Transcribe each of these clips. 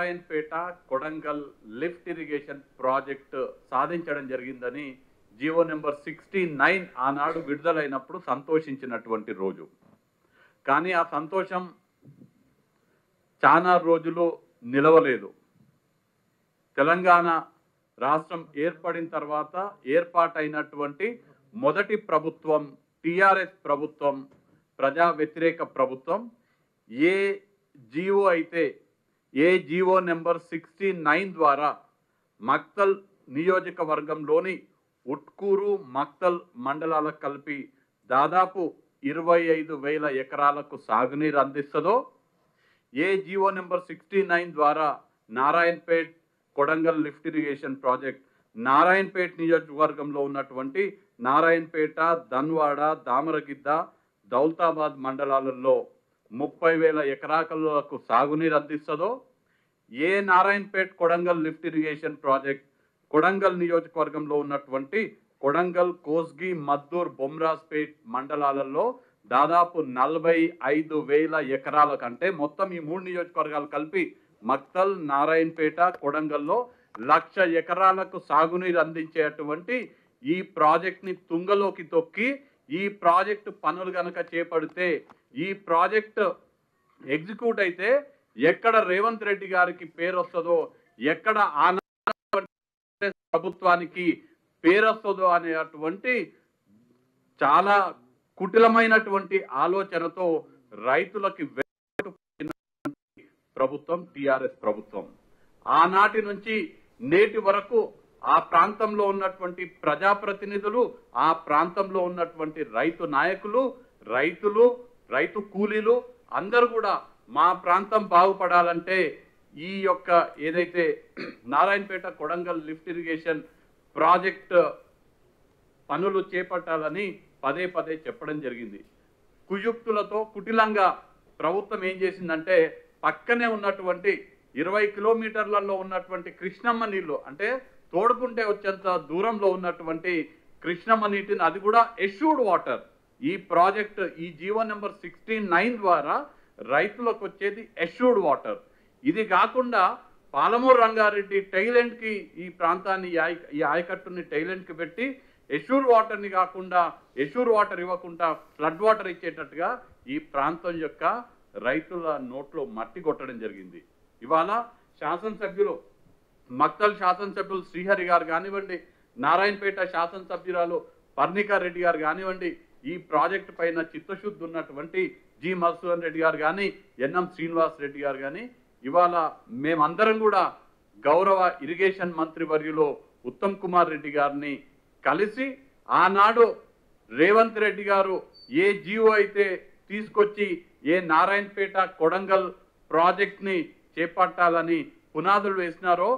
Narayanpet Kodangal lift irrigation project సాధించడం జరిగిందని GO number 69 ఆనాడు విడుదలైనప్పుడు సంతోషించినటువంటి రోజు. కానీ ఆ సంతోషం చాలా రోజులు నిలవలేదు. తెలంగాణ రాష్ట్రం ఏర్పడిన తర్వాత ఏర్పాటైనటువంటి మొదటి ప్రభుత్వం టిఆర్ఎస్ ప్రభుత్వం, ప్రజా వ్యతిరేక ప్రభుత్వం, ఏ జీవో అయితే ఏ జీవో నెంబర్ 69 ద్వారా మక్తల్ నియోజకవర్గంలోని ఉట్కూరు మక్తల్ మండలాలకు కలిపి దాదాపు 25,000 ఎకరాలకు సాగునీరు అందిస్తుందో, ఏ జీవో నెంబర్ 69 ద్వారా Narayanpet Kodangal lift irrigation project Narayanpet నియోజకవర్గంలో ఉన్నటువంటి నారాయణపేట, ధన్వాడ, దామరగిద్ద, దౌలతాబాద్ మండలాలలో 30,000 ఎకరాలకు సాగునీరు అందిస్తుందో, ఏ Narayanpet Kodangal lift irrigation project Kodangal నియోజకవర్గంలో ఉన్నటువంటి కొడంగల్, కోస్గి, మద్దూర్, బొమ్రాజ్పేట్ మండలాలలో దాదాపు 45,000 ఎకరాల కంటే మొత్తం ఈ 3 నియోజకవర్గాలు కలిపి మక్తల్, నారాయణపేట, కొడంగల్లో 1,00,000 ఎకరాలకు సాగునీరు అందించేటువంటి ఈ ప్రాజెక్ట్ని తుంగలోకి తొక్కి ఈ ప్రాజెక్టు పనులు గనక చేపడితే, ఈ ప్రాజెక్టు ఎగ్జిక్యూట్ అయితే ఎక్కడ రేవంత్ రెడ్డి గారికి పేరు వస్తుందో, ఎక్కడ ప్రభుత్వానికి పేరు వస్తుందో అనేటువంటి చాలా కుటిలమైనటువంటి ఆలోచనతో రైతులకి ప్రభుత్వం టిఆర్ఎస్ ప్రభుత్వం. ఆనాటి నుంచి నేటి వరకు ఆ ప్రాంతంలో ఉన్నటువంటి ప్రజాప్రతినిధులు, ఆ ప్రాంతంలో ఉన్నటువంటి రైతు నాయకులు, రైతు కూలీలు అందరూ కూడా మా ప్రాంతం బాగుపడాలంటే ఈ యొక్క ఏదైతే Narayanpet Kodangal lift irrigation project పనులు చేపట్టాలని పదే పదే చెప్పడం జరిగింది. కుయుక్తులతో కుటిలంగా ప్రభుత్వం ఏం చేసిందంటే, పక్కనే ఉన్నటువంటి 20 కిలోమీటర్లలో ఉన్నటువంటి కృష్ణమ్మ నీళ్లు, అంటే తోడుకుంటే వచ్చేంత దూరంలో ఉన్నటువంటి కృష్ణమ్మ నీటిని, అది కూడా ఎష్యూర్డ్ వాటర్, ఈ ప్రాజెక్ట్ ఈ జీవో నెంబర్ 69 ద్వారా రైతులకు వచ్చేది ఎష్యూర్డ్ వాటర్. ఇది కాకుండా పాలమూరు రంగారెడ్డి టైలెంట్కి ఈ ప్రాంతాన్ని ఈ ఆయకట్టుని టైలెంట్కి పెట్టి ఎష్యూర్ వాటర్ని కాకుండా ఎష్యూర్ వాటర్ ఇవ్వకుండా ఫ్లడ్ వాటర్ ఇచ్చేటట్టుగా ఈ ప్రాంతం యొక్క రైతుల నోట్లో మట్టి కొట్టడం జరిగింది. ఇవాళ శాసనసభ్యులు, మక్తల్ శాసనసభ్యులు శ్రీహరి గారు కానివ్వండి, నారాయణపేట శాసనసభ్యురాలు పర్ణికా రెడ్డి గారు కానివ్వండి, ఈ ప్రాజెక్టు పైన చిత్తశుద్ధి ఉన్నటువంటి జి మధుసూదన్ రెడ్డి గారు కానీ, ఎన్ఎం శ్రీనివాస్ రెడ్డి గారు కానీ, ఇవాళ మేమందరం కూడా గౌరవ ఇరిగేషన్ మంత్రి వర్యులు ఉత్తమ్ కుమార్ రెడ్డి గారిని కలిసి ఆనాడు రేవంత్ రెడ్డి గారు ఏ జీవో అయితే తీసుకొచ్చి ఏ నారాయణపేట కొడంగల్ ప్రాజెక్ట్ని చేపట్టాలని పునాదులు వేసినారో,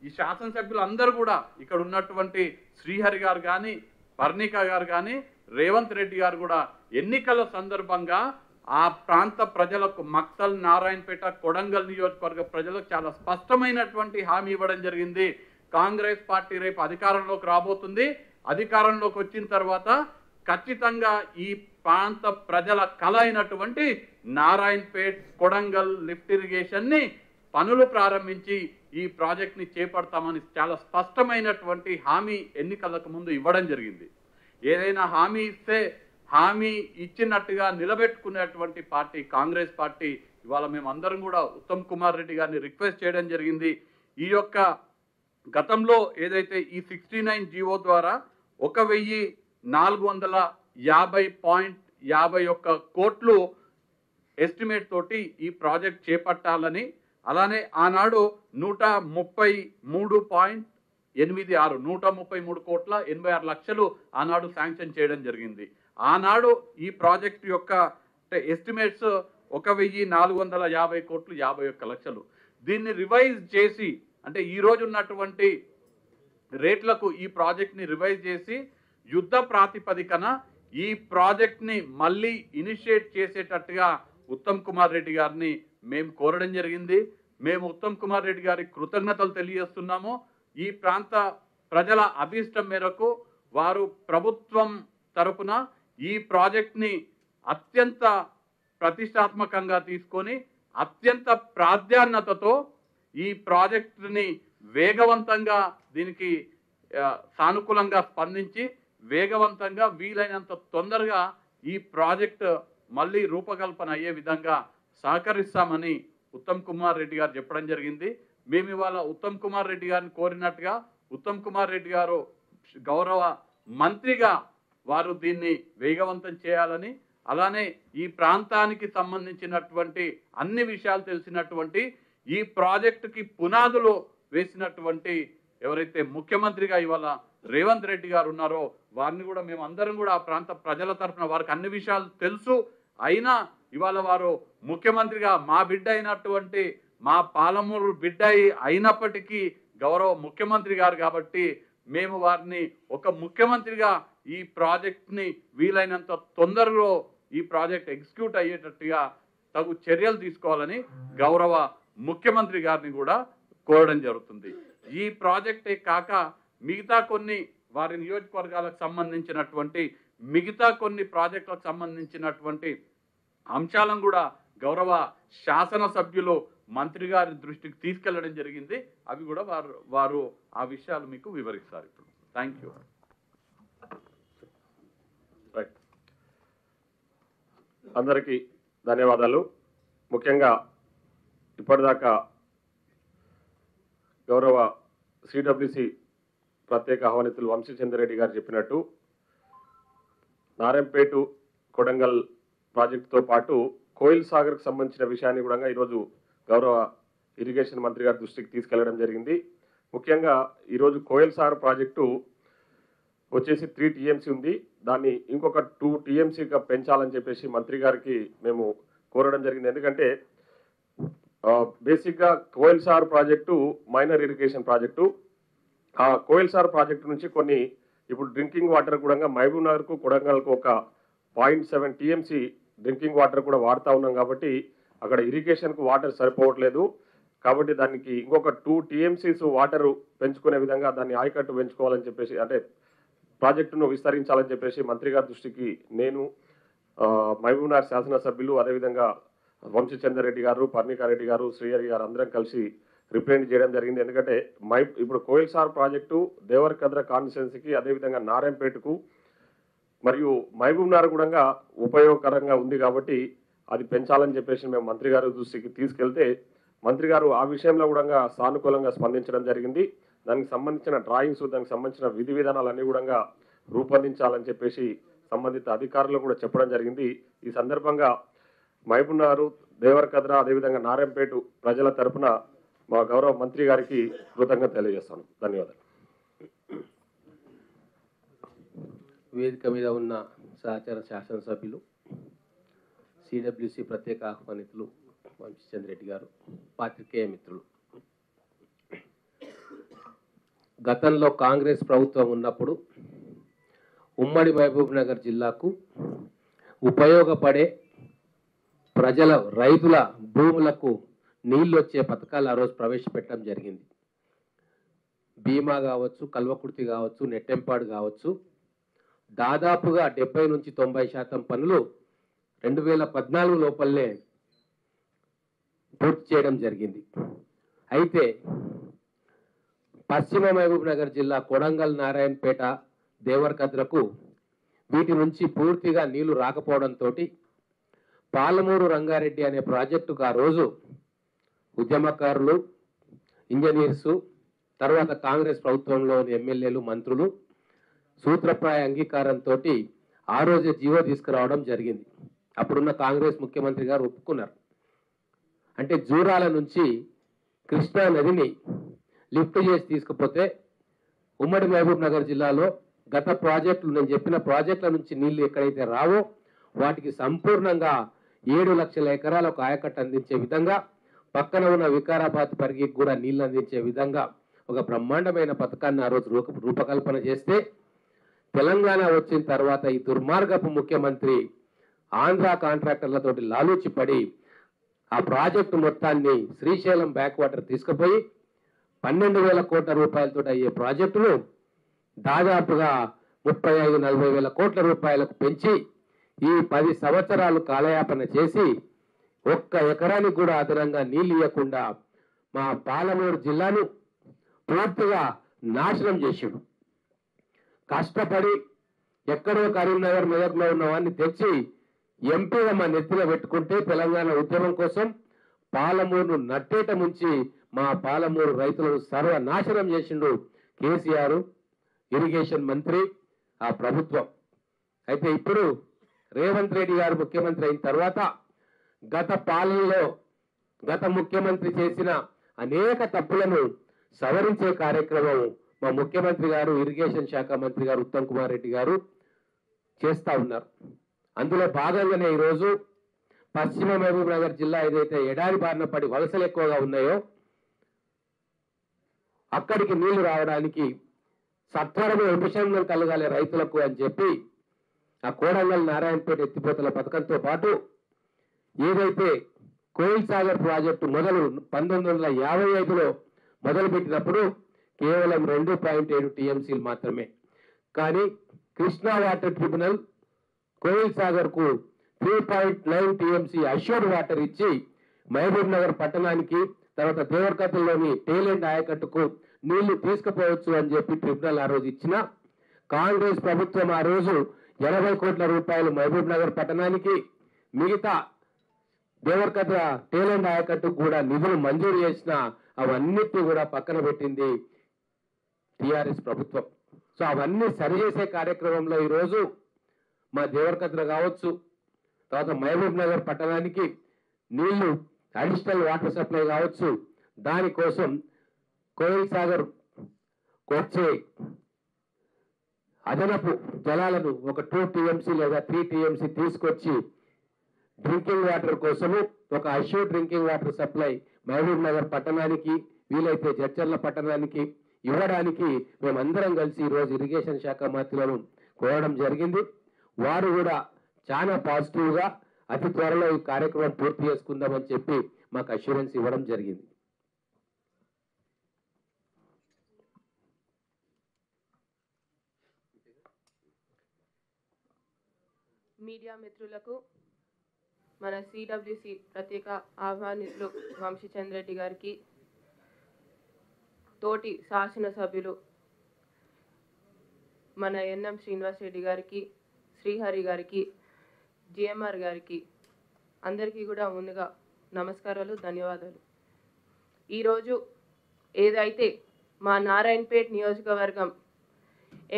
ఈ శాసనసభ్యులు అందరూ కూడా ఇక్కడ ఉన్నటువంటి శ్రీహరి గారు కానీ, పర్ణిక గారు కానీ, రేవంత్ రెడ్డి గారు కూడా ఎన్నికల సందర్భంగా ఆ ప్రాంత ప్రజలకు, మక్తల్, నారాయణపేట, కొడంగల్ నియోజకవర్గ ప్రజలకు చాలా స్పష్టమైనటువంటి హామీ ఇవ్వడం జరిగింది. కాంగ్రెస్ పార్టీ రేపు అధికారంలోకి రాబోతుంది. అధికారంలోకి వచ్చిన తర్వాత ఖచ్చితంగా ఈ ప్రాంత ప్రజల కల అయినటువంటి నారాయణపేట్ కొడంగల్ లిఫ్ట్ ఇరిగేషన్ని పనులు ప్రారంభించి ఈ ప్రాజెక్ట్ని చేపడతామని చాలా స్పష్టమైనటువంటి హామీ ఎన్నికలకు ముందు ఇవ్వడం జరిగింది. ఏదైనా హామీ ఇస్తే హామీ ఇచ్చినట్టుగా నిలబెట్టుకునేటువంటి పార్టీ కాంగ్రెస్ పార్టీ. ఇవాళ మేమందరం కూడా ఉత్తమ్ కుమార్ రెడ్డి గారిని రిక్వెస్ట్ చేయడం జరిగింది. ఈ యొక్క గతంలో ఏదైతే ఈ 69 జీవో ద్వారా 1,450.51 కోట్లు ఎస్టిమేట్ తోటి ఈ ప్రాజెక్ట్ చేపట్టాలని, అలానే ఆనాడు 133 కోట్ల 86 లక్షలు ఆనాడు శాంక్షన్ చేయడం జరిగింది. ఆనాడు ఈ ప్రాజెక్ట్ యొక్క ఎస్టిమేట్స్ 1,450 కోట్లు 51 లక్షలు. దీన్ని రివైజ్ చేసి, అంటే ఈ రోజు ఉన్నటువంటి రేట్లకు ఈ ప్రాజెక్ట్ని రివైజ్ చేసి యుద్ధ ప్రాతిపదికన ఈ ప్రాజెక్ట్ని మళ్ళీ ఇనిషియేట్ చేసేటట్టుగా ఉత్తమ్ కుమార్ రెడ్డి గారిని మేము కోరడం జరిగింది. మేము ఉత్తమ్ కుమార్ రెడ్డి గారికి కృతజ్ఞతలు తెలియజేస్తున్నాము. ఈ ప్రాంత ప్రజల అభీష్టం మేరకు వారు ప్రభుత్వం తరపున ఈ ప్రాజెక్ట్ని అత్యంత ప్రతిష్టాత్మకంగా తీసుకొని అత్యంత ప్రాధాన్యతతో ఈ ప్రాజెక్టుని వేగవంతంగా దీనికి సానుకూలంగా స్పందించి వేగవంతంగా వీలైనంత తొందరగా ఈ ప్రాజెక్టు మళ్ళీ రూపకల్పన అయ్యే విధంగా సహకరిస్తామని ఉత్తమ్ కుమార్ రెడ్డి గారు చెప్పడం జరిగింది. మేము ఇవాళ ఉత్తమ్ కుమార్ రెడ్డి గారిని కోరినట్టుగా ఉత్తమ్ కుమార్ రెడ్డి గారు గౌరవ మంత్రిగా వారు దీన్ని వేగవంతం చేయాలని, అలానే ఈ ప్రాంతానికి సంబంధించినటువంటి అన్ని విషయాలు తెలిసినటువంటి ఈ ప్రాజెక్టుకి పునాదులు వేసినటువంటి ఎవరైతే ముఖ్యమంత్రిగా ఇవాళ రేవంత్ రెడ్డి గారు ఉన్నారో వారిని కూడా మేము అందరం కూడా ఆ ప్రాంత ప్రజల తరఫున వారికి అన్ని విషయాలు తెలుసు. అయినా ఇవాళ వారు ముఖ్యమంత్రిగా మా బిడ్డ అయినటువంటి మా పాలమూరు బిడ్డ అయినప్పటికీ గౌరవ ముఖ్యమంత్రి గారు కాబట్టి మేము వారిని ఒక ముఖ్యమంత్రిగా ఈ ప్రాజెక్ట్ని వీలైనంత తొందరలో ఈ ప్రాజెక్ట్ ఎగ్జిక్యూట్ అయ్యేటట్టుగా తగు చర్యలు తీసుకోవాలని గౌరవ ముఖ్యమంత్రి గారిని కూడా కోరడం జరుగుతుంది. ఈ ప్రాజెక్టే కాక మిగతా కొన్ని వారి నియోజకవర్గాలకు సంబంధించినటువంటి మిగతా కొన్ని ప్రాజెక్టులకు సంబంధించినటువంటి అంశాలను కూడా గౌరవ శాసనసభ్యులు మంత్రి గారి దృష్టికి తీసుకెళ్లడం జరిగింది. అవి కూడా వారు ఆ విషయాలు మీకు వివరిస్తారు. ఇప్పుడు థ్యాంక్ యూ. అందరికీ ధన్యవాదాలు. ముఖ్యంగా ఇప్పటిదాకా గౌరవ సిడబ్ల్యూసి ప్రత్యేక ఆహ్వానితులు వంశీచంద్రెడ్డి గారు చెప్పినట్టు నారాయణపేట కొడంగల్ ప్రాజెక్టుతో పాటు కోయిల్ సాగర్కు సంబంధించిన విషయాన్ని కూడా ఈరోజు గౌరవ ఇరిగేషన్ మంత్రి గారి దృష్టికి తీసుకెళ్లడం జరిగింది. ముఖ్యంగా ఈరోజు కోయిల్ సాగర్ ప్రాజెక్టు వచ్చేసి 3 TMC ఉంది. దాన్ని ఇంకొక 2 TMCగా పెంచాలని చెప్పేసి మంత్రి గారికి మేము కోరడం జరిగింది. ఎందుకంటే బేసిక్గా Koil Sagar project minor irrigation project. ఆ కోయిల్ సాగర్ ప్రాజెక్టు నుంచి కొన్ని ఇప్పుడు డ్రింకింగ్ వాటర్ కూడా మహబూబ్ నగర్కు కొడంగల్కు ఒక 0.7 TMC డ్రింకింగ్ వాటర్ కూడా వాడుతూ ఉన్నాం. కాబట్టి అక్కడ ఇరిగేషన్కు వాటర్ సరిపోవట్లేదు. కాబట్టి దానికి ఇంకొక 2 TMCs వాటర్ పెంచుకునే విధంగా దాన్ని ఆయకట్టు పెంచుకోవాలని చెప్పేసి, అంటే ప్రాజెక్టును విస్తరించాలని చెప్పేసి మంత్రి గారి దృష్టికి నేను, మహబూబ్ నగర్ శాసనసభ్యులు, అదేవిధంగా వంశీచంద్రెడ్డి గారు, పర్ణికారెడ్డి గారు, శ్రీహరి గారు అందరం కలిసి రిప్రజెంట్ చేయడం జరిగింది. ఎందుకంటే ఇప్పుడు కోయిల్ సాగర్ ప్రాజెక్టు దేవరకద్ర కాన్స్టిట్యున్సీకి, అదేవిధంగా నారాయణపేటకు మరియు మహబూబ్ నగర్ కూడా ఉపయోగకరంగా ఉంది. కాబట్టి అది పెంచాలని చెప్పేసి మేము మంత్రి గారి దృష్టికి తీసుకెళ్తే మంత్రి గారు ఆ విషయంలో కూడా సానుకూలంగా స్పందించడం జరిగింది. దానికి సంబంధించిన డ్రాయింగ్స్, దానికి సంబంధించిన విధి విధానాలన్నీ కూడా రూపొందించాలని చెప్పేసి సంబంధిత అధికారులు కూడా చెప్పడం జరిగింది. ఈ సందర్భంగా మహబూబ్ నగర్, దేవరకద్ర, అదేవిధంగా నారాయణపేట ప్రజల తరఫున మా గౌరవ మంత్రి గారికి కృతజ్ఞత తెలియజేస్తాను. ధన్యవాదాలు. వేదిక మీద ఉన్న సహచర శాసనసభ్యులు, సిడబ్ల్యూసి ప్రత్యేక ఆహ్వానితులు వంశీచంద్రెడ్డి గారు, పాత్రికేయ మిత్రులు, గతంలో కాంగ్రెస్ ప్రభుత్వం ఉన్నప్పుడు ఉమ్మడి మహబూబ్ నగర్ జిల్లాకు ఉపయోగపడే ప్రజల రైతుల భూములకు నీళ్ళు వచ్చే పథకాలు ఆ రోజు ప్రవేశపెట్టడం జరిగింది. బీమా కావచ్చు, కల్వకుర్తి కావచ్చు, నెట్టెంపాడు కావచ్చు, దాదాపుగా 70 నుంచి 90% పనులు 2014 లోపలనే పూర్తి చేయడం జరిగింది. అయితే పశ్చిమ మహబూబ్ నగర్ జిల్లా కొడంగల్, నారాయణపేట, దేవరకద్రకు వీటి నుంచి పూర్తిగా నీళ్లు రాకపోవడంతో పాలమూరు రంగారెడ్డి అనే ప్రాజెక్టుకు ఆ రోజు ఉద్యమకారులు, ఇంజనీర్సు, తర్వాత కాంగ్రెస్ ప్రభుత్వంలోని ఎమ్మెల్యేలు, మంత్రులు సూత్రప్రాయ అంగీకారంతో ఆ రోజే జీవో తీసుకురావడం జరిగింది. అప్పుడున్న కాంగ్రెస్ ముఖ్యమంత్రి గారు ఒప్పుకున్నారు. అంటే జూరాల నుంచి కృష్ణా నదిని లిఫ్ట్ చేసి తీసుకుపోతే ఉమ్మడి మహబూబ్ నగర్ జిల్లాలో గత ప్రాజెక్టులు, నేను చెప్పిన ప్రాజెక్టుల నుంచి నీళ్లు ఎక్కడైతే రావో వాటికి సంపూర్ణంగా 7 లక్షల ఎకరాలకు ఆయకట్టు అందించే విధంగా, పక్కన ఉన్న వికారాబాద్ పరిగికి కూడా నీళ్లు అందించే విధంగా ఒక బ్రహ్మాండమైన పథకాన్ని ఆ రోజు రూపకల్పన చేస్తే, తెలంగాణ వచ్చిన తర్వాత ఈ దుర్మార్గపు ముఖ్యమంత్రి ఆంధ్ర కాంట్రాక్టర్లతోటి లాలూచి పడి ఆ ప్రాజెక్టు మొత్తాన్ని శ్రీశైలం బ్యాక్ వాటర్ తీసుకుపోయి 12,000 కోట్ల రూపాయలతో అయ్యే ప్రాజెక్టును దాదాపుగా 35-40 వేల కోట్ల రూపాయలకు పెంచి ఈ 10 సంవత్సరాలు కాలయాపన చేసి ఒక్క ఎకరానికి కూడా అదనంగా నీళ్ళు ఇవ్వకుండా మా పాలమూరు జిల్లాను పూర్తిగా నాశనం చేసిండు. కష్టపడి ఎక్కడో కరీంనగర్ మెదక్లో ఉన్న వాడిని తెచ్చి ఎంపీగా మా నెత్తిలో పెట్టుకుంటే తెలంగాణ ఉద్యమం కోసం పాలమూరును నట్టేట ముంచి మా పాలమూరు రైతులను సర్వనాశనం చేసిండు కేసీఆర్, ఇరిగేషన్ మంత్రి, ఆ ప్రభుత్వం. అయితే ఇప్పుడు రేవంత్ రెడ్డి గారు ముఖ్యమంత్రి అయిన తర్వాత గత పాలనలో గత ముఖ్యమంత్రి చేసిన అనేక తప్పులను సవరించే కార్యక్రమం మా ముఖ్యమంత్రి గారు, ఇరిగేషన్ శాఖ మంత్రి గారు ఉత్తమ్ కుమార్ రెడ్డి గారు చేస్తా ఉన్నారు. అందులో భాగంగానే ఈరోజు పశ్చిమ మహబూబ్ నగర్ జిల్లా ఏదైతే ఎడారి బారిన పడి వలసలు ఎక్కువగా ఉన్నాయో అక్కడికి నీళ్లు రావడానికి సత్వరమే ఉపశమనం కలగాలి రైతులకు అని చెప్పి ఆ కోడంగల్ నారాయణపేట ఎత్తిపోతల పథకంతో పాటు ఏదైతే కోయిల్ సాగర్ ప్రాజెక్టు మొదలు 1955లో మొదలుపెట్టినప్పుడు కేవలం 2.7 టీఎంసీలు మాత్రమే. కానీ కృష్ణా వాటర్ ట్రిబ్యునల్ కోయిల్ సాగర్ కు 3.9 టీఎంసీ అష్యూర్డ్ వాటర్ ఇచ్చి మహబూబ్ నగర్ పట్టణానికి తర్వాత దేవరకథలోని టేలెంట్ ఆయకట్టుకు నీళ్లు తీసుకుపోవచ్చు అని చెప్పి ట్రిబ్యునల్ ఆ రోజు ఇచ్చిన కాంగ్రెస్ ప్రభుత్వం ఆ రోజు 80 కోట్ల రూపాయలు మహబూబ్ నగర్ పట్టణానికి మిగతా దేవరకథ టేలెంట్ ఆయకట్టుకు కూడా నిధులు మంజూరు చేసిన అవన్నిటిని కూడా పక్కన పెట్టింది టిఆర్ఎస్ ప్రభుత్వం. సో అవన్నీ సరిచేసే కార్యక్రమంలో ఈరోజు మా దేవరకథ కావచ్చు తర్వాత మహబూబ్ నగర్ పట్టణానికి నీళ్లు అడిషనల్ వాటర్ సప్లై కావచ్చు, దానికోసం కోయిల్ సాగర్ వచ్చే అదనపు జలాలను ఒక 2 టీఎంసీ లేదా 3 టీఎంసీ తీసుకొచ్చి డ్రింకింగ్ వాటర్ కోసము ఒక assured drinking water supply Mahabubnagar పట్టణానికి వీలైతే జడ్చర్ల పట్టణానికి ఇవ్వడానికి మేమందరం కలిసి ఈరోజు ఇరిగేషన్ శాఖ మంత్రులను కోరడం జరిగింది. వారు కూడా చాలా పాజిటివ్ గా అతి త్వరలో ఈ కార్యక్రమం పూర్తి చేసుకుందామని చెప్పి మాకు అష్యూరెన్స్ ఇవ్వడం జరిగింది. మీడియా మిత్రులకు మన సిడబ్ల్యూసి ప్రత్యేక ఆహ్వానితులు వంశీచంద్ర రెడ్డి గారికి, తోటి శాసనసభ్యులు మన ఎన్ఎం శ్రీనివాస్ రెడ్డి గారికి, శ్రీహరి గారికి, జిఎంఆర్ గారికి అందరికీ కూడా ముందుగా నమస్కారాలు, ధన్యవాదాలు. ఈరోజు ఏదైతే మా నారాయణపేట్ నియోజకవర్గం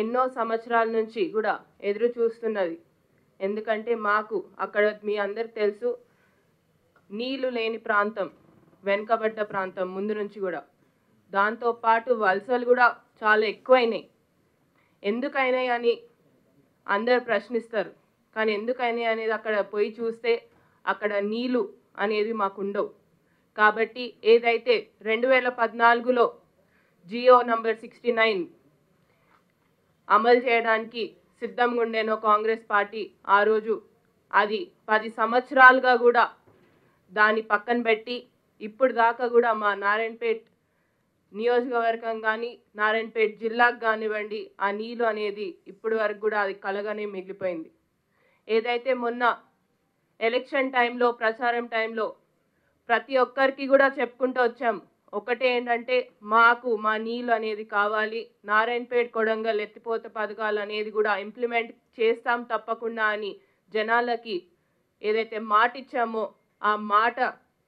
ఎన్నో సంవత్సరాల నుంచి కూడా ఎదురు చూస్తున్నది, ఎందుకంటే మాకు అక్కడ మీ అందరికి తెలుసు నీళ్లు లేని ప్రాంతం, వెనుకబడ్డ ప్రాంతం ముందు నుంచి కూడా. దాంతోపాటు వలసలు కూడా చాలా ఎక్కువైనాయి. ఎందుకైనాయి అని అందరు ప్రశ్నిస్తారు, కానీ ఎందుకైనాయి అనేది అక్కడ పోయి చూస్తే అక్కడ నీళ్లు అనేది మాకు ఉండవు. కాబట్టి ఏదైతే 2014లో జియో నంబర్ 69 అమలు చేయడానికి సిద్ధంగా ఉండేనో కాంగ్రెస్ పార్టీ ఆ రోజు, అది 10 సంవత్సరాలుగా కూడా దాన్ని పక్కన పెట్టి ఇప్పుడు దాకా కూడా మా నారాయణపేట్ నియోజకవర్గం కానీ నారాయణపేట్ జిల్లాకు కానివ్వండి ఆ నీళ్ళు అనేది ఇప్పటి వరకు కూడా అది కలగానే మిగిలిపోయింది. ఏదైతే మొన్న ఎలక్షన్ టైంలో ప్రచారం టైంలో ప్రతి ఒక్కరికి కూడా చెప్పుకుంటూ వచ్చాం, ఒకటే ఏంటంటే మాకు మా నీళ్ళు అనేది కావాలి, నారాయణపేట్ కొడంగల్ ఎత్తిపోత పథకాలు అనేది కూడా ఇంప్లిమెంట్ చేస్తాం తప్పకుండా అని జనాలకి ఏదైతే మాట ఇచ్చామో ఆ మాట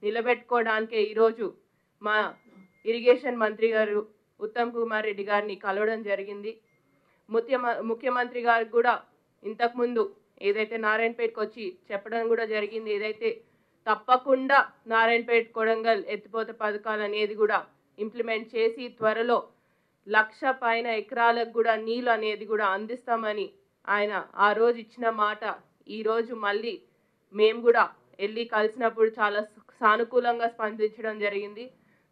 నిలబెట్టుకోవడానికే ఈరోజు మా ఇరిగేషన్ మంత్రి గారు ఉత్తమ్ కుమార్ రెడ్డి గారిని కలవడం జరిగింది. ముఖ్యమంత్రి గారికి కూడా ఇంతకుముందు ఏదైతే నారాయణపేటకు వచ్చి చెప్పడం కూడా జరిగింది, ఏదైతే తప్పకుండా నారాయణపేట్ కొడంగల్ ఎత్తిపోత పథకాలు అనేది కూడా ఇంప్లిమెంట్ చేసి త్వరలో 1,00,000 పైన ఎకరాలకు కూడా నీళ్ళు అనేది కూడా అందిస్తామని ఆయన ఆ రోజు ఇచ్చిన మాట ఈరోజు మళ్ళీ మేము కూడా వెళ్ళి కలిసినప్పుడు చాలా సానుకూలంగా స్పందించడం జరిగింది.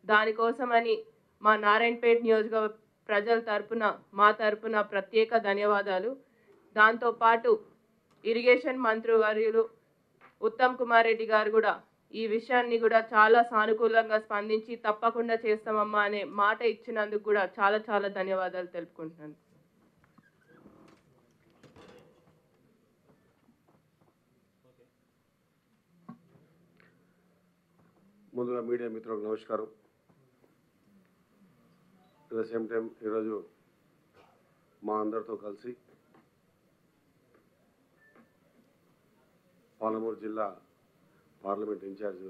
దానికోసమని మా నారాయణపేట్ నియోజకవర్గ ప్రజల తరపున మా తరపున ప్రత్యేక ధన్యవాదాలు. దాంతోపాటు ఇరిగేషన్ మంత్రి వర్యులు ఉత్తమ్ కుమార్ రెడ్డి గారు కూడా ఈ విషయాన్ని కూడా చాలా సానుకూలంగా స్పందించి తప్పకుండా చేస్తామమ్మా అనే మాట ఇచ్చినందుకు కూడా చాలా చాలా ధన్యవాదాలు తెలుపుకుంటున్నాను. ముందుగా మీడియా మిత్రులకు నమస్కారం. అట్ ద సేమ్ టైం ఈరోజు మా అందరితో కలిసి పాలమూరు జిల్లా పార్లమెంట్ ఇన్ఛార్జ్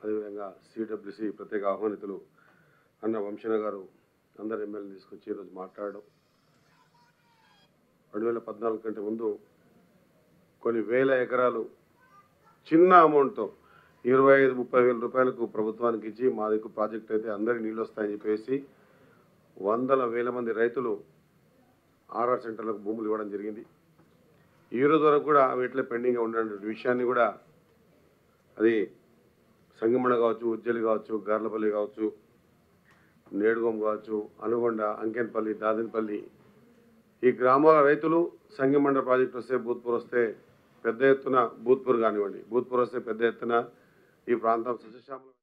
అదేవిధంగా సిడబ్ల్యూసి ప్రత్యేక ఆహ్వానితులు అన్న వంశన గారు అందరు ఎమ్మెల్యేలు తీసుకొచ్చి ఈరోజు మాట్లాడడం 2014 కంటే ముందు కొన్ని వేల ఎకరాలు చిన్న అమౌంట్తో 25-30 వేల రూపాయలకు ప్రభుత్వానికి ఇచ్చి మా దగ్గర ప్రాజెక్ట్ అయితే అందరికీ నీళ్ళు వస్తాయని చెప్పేసి వందల వేల మంది రైతులు ఆర్ఆర్ సెంటర్లకు భూములు ఇవ్వడం జరిగింది. ఈ రోజు వరకు కూడా వీటిలో పెండింగ్గా ఉన్న విషయాన్ని కూడా అది సంగమణ కావచ్చు, ఉజ్జలి కావచ్చు, గార్లపల్లి కావచ్చు, నేడుగోం కావచ్చు, అనుగొండ, అంకెన్పల్లి, దాదినపల్లి ఈ గ్రామాల రైతులు సంగమండ ప్రాజెక్టు వస్తే భూత్పూర్ వస్తే పెద్ద ఎత్తున భూత్పూర్ కానివ్వండి, భూత్పూర్ వస్తే పెద్ద ఎత్తున ఈ ప్రాంతం సస్యశ్యామలం